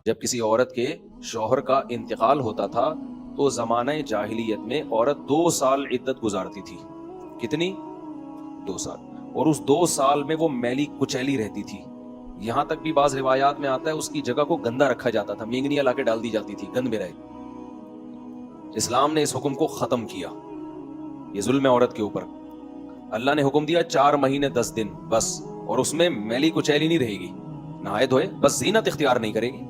جب کسی عورت کے شوہر کا انتقال ہوتا تھا تو زمانہ جاہلیت میں عورت 2 سال عدت گزارتی تھی. کتنی؟ 2 سال. اور اس 2 سال میں وہ میلی کچیلی رہتی تھی. یہاں تک بھی بعض روایات میں آتا ہے اس کی جگہ کو گندا رکھا جاتا تھا, مینگنیاں لا کے ڈال دی جاتی تھی, گند میں رہے. اسلام نے اس حکم کو ختم کیا. یہ ظلم ہے عورت کے اوپر. اللہ نے حکم دیا 4 مہینے 10 دن بس, اور اس میں میلی کچیلی نہیں رہے گی, نہائے دھوئے, بس زینت اختیار نہیں کرے گی,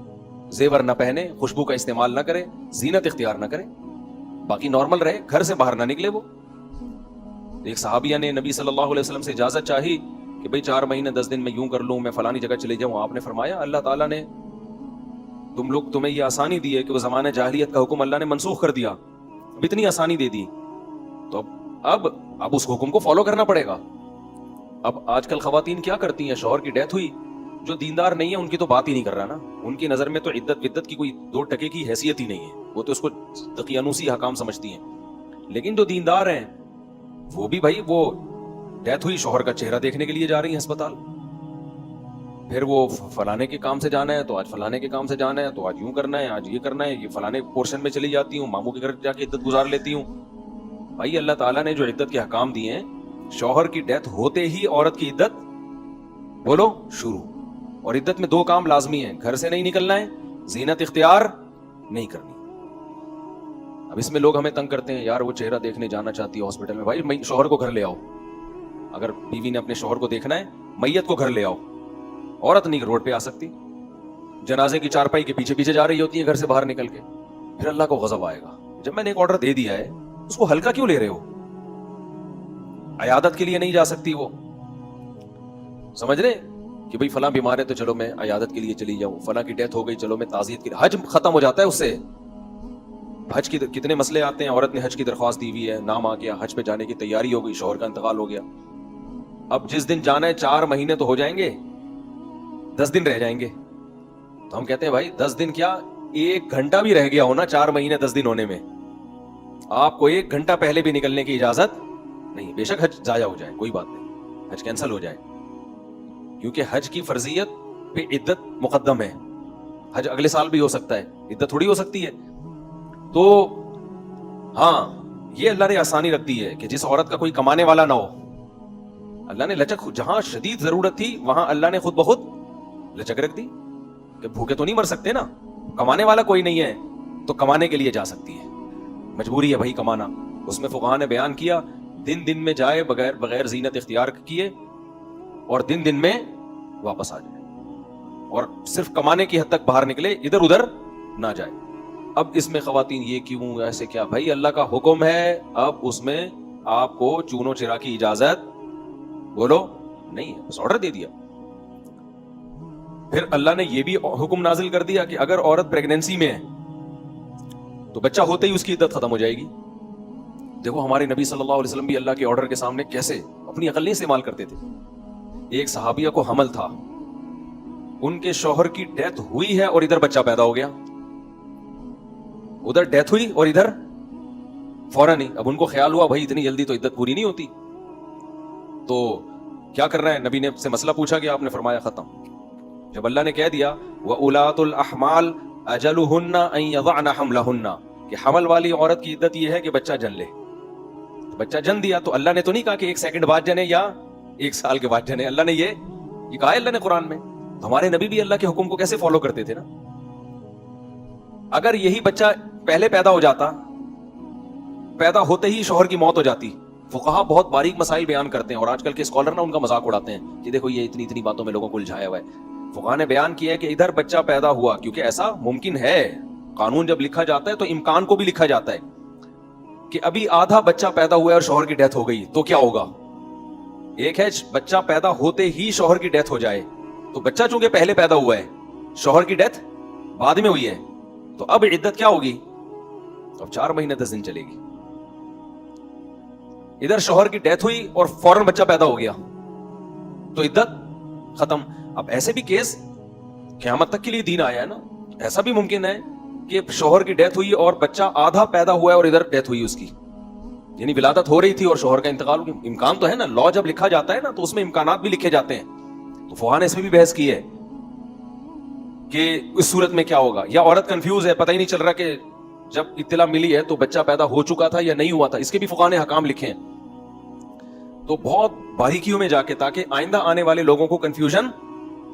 زیور نہ پہنے, خوشبو کا استعمال نہ کرے, زینت اختیار نہ کرے, باقی نارمل رہے, گھر سے باہر نہ نکلے. وہ ایک صحابیہ نے نبی صلی اللہ علیہ وسلم سے اجازت چاہی کہ بھئی 4 مہینے 10 دن میں یوں کر لوں, میں فلانی جگہ چلے جاؤں. آپ نے فرمایا اللہ تعالیٰ نے تمہیں یہ آسانی دی ہے کہ وہ زمانہ جاہلیت کا حکم اللہ نے منسوخ کر دیا, اب اتنی آسانی دے دی, تو اب اس حکم کو فالو کرنا پڑے گا. اب آج کل خواتین کیا کرتی ہیں, شوہر کی ڈیتھ ہوئی, جو دیندار نہیں ہے ان کی تو بات ہی نہیں کر رہا نا, ان کی نظر میں تو عدت کی کوئی 2 ٹکے کی حیثیت ہی نہیں ہے, وہ تو اس کو دقیانوسی حکام سمجھتی ہیں. لیکن جو دیندار ہیں وہ بھی بھائی, وہ ڈیتھ ہوئی, شوہر کا چہرہ دیکھنے کے لیے جا رہی ہیں ہسپتال, پھر وہ فلانے کے کام سے جانا ہے تو آج فلانے کے کام سے جانا ہے, تو آج یوں کرنا ہے, آج یہ کرنا ہے, یہ فلانے پورشن میں چلی جاتی ہوں, ماموں کے گھر جا کے عدت گزار لیتی ہوں. بھائی اللہ تعالیٰ نے جو عدت کے حکام دیے ہیں, شوہر کی ڈیتھ ہوتے ہی عورت کی عدت بولو شروع. اور عدت میں 2 کام لازمی ہیں, گھر سے نہیں نکلنا ہے, زینت اختیار نہیں کرنی. اب اس میں لوگ ہمیں تنگ کرتے ہیں, یار وہ چہرہ دیکھنے جانا چاہتی ہے ہاسپٹل میں. بھائی شوہر کو گھر لے آؤ, اگر بیوی نے اپنے شوہر کو دیکھنا ہے, میت کو گھر لے آؤ. عورت نہیں روڈ پہ آ سکتی, جنازے کی چارپائی کے پیچھے پیچھے جا رہی ہوتی ہے گھر سے باہر نکل کے, پھر اللہ کو غضب آئے گا. جب میں نے ایک آرڈر دے دیا ہے اس کو ہلکا کیوں لے رہے ہو؟ عیادت کے لیے نہیں جا سکتی وہ, سمجھ رہے کہ بھئی فلاں بیمار ہے تو چلو میں عیادت کے لیے چلی جاؤں, فلاں کی ڈیتھ ہو گئی چلو میں تعزیت کے لیے. حج ختم ہو جاتا ہے اس سے. حج کی کتنے مسئلے آتے ہیں, عورت نے حج کی درخواست دی ہوئی ہے, نام آ گیا, حج پہ جانے کی تیاری ہو گئی, شوہر کا انتقال ہو گیا, اب جس دن جانا ہے 4 مہینے تو ہو جائیں گے, 10 دن رہ جائیں گے. تو ہم کہتے ہیں بھائی 10 دن کیا, 1 گھنٹہ بھی رہ گیا ہونا 4 مہینے 10 دن ہونے میں, آپ کو 1 گھنٹہ پہلے بھی نکلنے کی اجازت نہیں. بے شک حج ضائع ہو جائے کوئی بات نہیں, حج کینسل ہو جائے, کیونکہ حج کی فرضیت پہ عدت مقدم ہے. حج اگلے سال بھی ہو سکتا ہے, عدت تھوڑی ہو سکتی ہے. تو ہاں یہ اللہ نے آسانی رکھ دی ہے کہ جس عورت کا کوئی کمانے والا نہ ہو, اللہ نے لچک, جہاں شدید ضرورت تھی وہاں اللہ نے خود بخود لچک رکھ دی کہ بھوکے تو نہیں مر سکتے نا, کمانے والا کوئی نہیں ہے تو کمانے کے لیے جا سکتی ہے, مجبوری ہے بھائی کمانا. اس میں فقہاء نے بیان کیا دن میں جائے بغیر زینت اختیار کیے, اور دن میں واپس آ جائے, اور صرف کمانے کی حد تک باہر نکلے, ادھر ادھر نہ جائے. اب اس میں خواتین یہ کیوں ایسے کیا, بھائی اللہ کا حکم ہے, اب اس میں آپ کو چونو چرا کی اجازت بولو نہیں ہے, بس آرڈر دے دیا. پھر اللہ نے یہ بھی حکم نازل کر دیا کہ اگر عورت پریگنینسی میں ہے تو بچہ ہوتے ہی اس کی عدت ختم ہو جائے گی. دیکھو ہمارے نبی صلی اللہ علیہ وسلم بھی اللہ کے آرڈر کے سامنے کیسے اپنی عقل نہیں استعمال کرتے تھے. ایک صحابیہ کو حمل تھا, ان کے شوہر کی ڈیتھ ہوئی ہے اور ادھر بچہ پیدا ہو گیا, ادھر ڈیتھ ہوئی اور ادھر فوراً ہی. اب ان کو خیال ہوا بھائی اتنی جلدی تو عدت پوری نہیں ہوتی, تو کیا کرنا ہے, نبی نے سے مسئلہ پوچھا گیا, آپ نے فرمایا ختم. جب اللہ نے کہہ دیا وَأُولَاتُ الْأَحْمَالِ أَجَلُهُنَّ أَن يَضَعْنَ حَمْلَهُنَّ, کہ حمل والی عورت کی عدت یہ ہے کہ بچہ جن لے. بچہ جن دیا تو اللہ نے تو نہیں کہا کہ 1 سیکنڈ بعد جنے یا 1 سال کے بعد جنے, اللہ نے یہ کہا ہے اللہ نے قرآن میں. تو ہمارے نبی بھی اللہ کے حکم کو کیسے فالو کرتے تھے نا. اگر یہی بچہ پہلے پیدا ہو جاتا, پیدا ہوتے ہی شوہر کی موت ہو جاتی. فقہاء بہت باریک مسائل بیان کرتے ہیں, اور آج کل کے اسکالر نا ان کا مذاق اڑاتے ہیں کہ دیکھو یہ اتنی باتوں میں لوگوں کو الجھایا ہوا ہے. فقہاء نے بیان کیا ہے کہ ادھر بچہ پیدا ہوا, کیونکہ ایسا ممکن ہے, قانون جب لکھا جاتا ہے تو امکان کو بھی لکھا جاتا ہے کہ ابھی آدھا بچہ پیدا ہوا ہے اور شوہر کی ڈیتھ ہو گئی تو کیا ہوگا. ایک ہے بچہ پیدا ہوتے ہی شوہر کی ڈیتھ ہو جائے, تو بچہ چونکہ پہلے پیدا ہوا ہے, شوہر کی ڈیتھ بعد میں ہوئی ہے, تو اب عدت کیا ہوگی, اب 4 مہینے 10 دن چلے گی. ادھر شوہر کی ڈیتھ ہوئی اور فوراً بچہ پیدا ہو گیا تو عدت ختم. اب ایسے بھی کیس قیامت تک کے لیے دین آیا ہے نا, ایسا بھی ممکن ہے کہ شوہر کی ڈیتھ ہوئی اور بچہ آدھا پیدا ہوا ہے اور ادھر ڈیتھ ہوئی اس کی, یعنی ولادت ہو رہی تھی اور شوہر کا انتقال ہو گیا. امکان تو ہے نا, لا جب لکھا جاتا ہے نا تو اس میں امکانات بھی لکھے جاتے ہیں. تو فقہاء نے اس میں بھی بحث کی ہے کہ اس صورت میں کیا ہوگا, یا عورت کنفیوز ہے, پتہ ہی نہیں چل رہا کہ جب اطلاع ملی ہے تو بچہ پیدا ہو چکا تھا یا نہیں ہوا تھا. اس کے بھی فقہاء نے حکام لکھے ہیں. تو بہت باریکیوں میں جا کے, تاکہ آئندہ آنے والے لوگوں کو کنفیوژن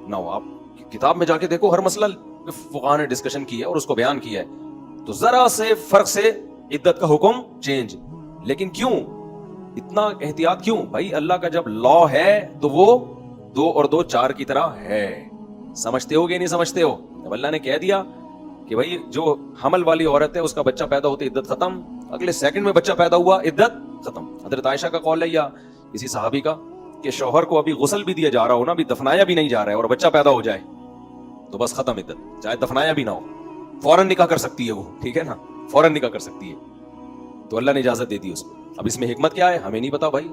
نہ ہو. آپ کتاب میں جا کے دیکھو, ہر مسئلہ فقہاء نے ڈسکشن کی ہے اور اس کو بیان کیا ہے. تو ذرا سے فرق سے عدت کا حکم چینج. لیکن کیوں اتنا احتیاط کیوں بھائی؟ اللہ کا جب لا ہے تو وہ 2 اور 2 4 کی طرح ہے. سمجھتے ہو گے نہیں سمجھتے ہو؟ جب اللہ نے کہہ دیا کہ بھائی جو حمل والی عورت ہے اس کا بچہ پیدا ہوتے عدت ختم, اگلے سیکنڈ میں بچہ پیدا ہوا عدت ختم. حضرت عائشہ کا قول ہے یا کسی صحابی کا کہ شوہر کو ابھی غسل بھی دیا جا رہا ہو نا, ابھی دفنایا بھی نہیں جا رہا ہے, اور بچہ پیدا ہو جائے تو بس ختم عدت, چاہے دفنایا بھی نہ ہو, فوراً نکاح کر سکتی ہے وہ, ٹھیک ہے نا, فوراً نکاح کر سکتی ہے. تو اللہ نے اجازت دے دی اس کو. اب اس میں حکمت کیا ہے ہمیں نہیں پتا بھائی,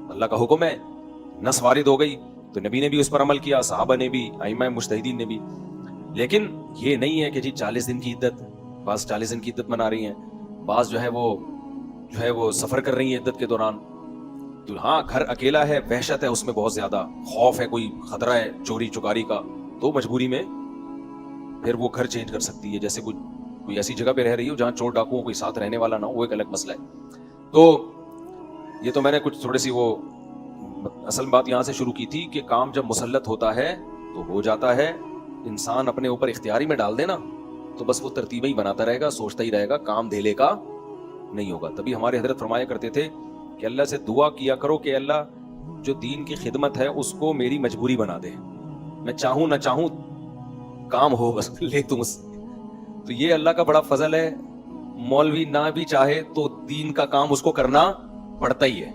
اللہ کا حکم ہے, نص وارد ہو گئی تو نبی نے بھی اس پر عمل کیا, صحابہ نے بھی, ائمہ مجتہدین نے بھی. لیکن یہ نہیں ہے کہ جی 40 دن کی عدت, بعض 40 دن کی عدت منا رہی ہیں, بعض جو ہے وہ سفر کر رہی ہیں عدت کے دوران. تو ہاں گھر اکیلا ہے, وحشت ہے اس میں بہت زیادہ, خوف ہے, کوئی خطرہ ہے چوری چکاری کا, تو مجبوری میں پھر وہ گھر چینج کر سکتی ہے. جیسے کوئی ایسی جگہ پہ رہ رہی ہو جہاں چور ڈاکو کوئی ساتھ رہنے والا نہ ہو, وہ ایک الگ مسئلہ ہے. تو یہ تو میں نے کچھ تھوڑی سی وہ اصل بات یہاں سے شروع کی تھی کہ کام جب مسلط ہوتا ہے تو ہو جاتا ہے. انسان اپنے اوپر اختیاری میں ڈال دے نا تو بس وہ ترتیبیں ہی بناتا رہے گا, سوچتا ہی رہے گا, کام دھیلے کا نہیں ہوگا. تبھی ہمارے حضرت فرمایا کرتے تھے کہ اللہ سے دعا کیا کرو کہ اللہ جو دین کی خدمت ہے اس کو میری مجبوری بنا دے, میں چاہوں نہ چاہوں کام ہو بس لے تم اس. تو یہ اللہ کا بڑا فضل ہے, مولوی نہ بھی چاہے تو دین کا کام اس کو کرنا پڑتا ہی ہے.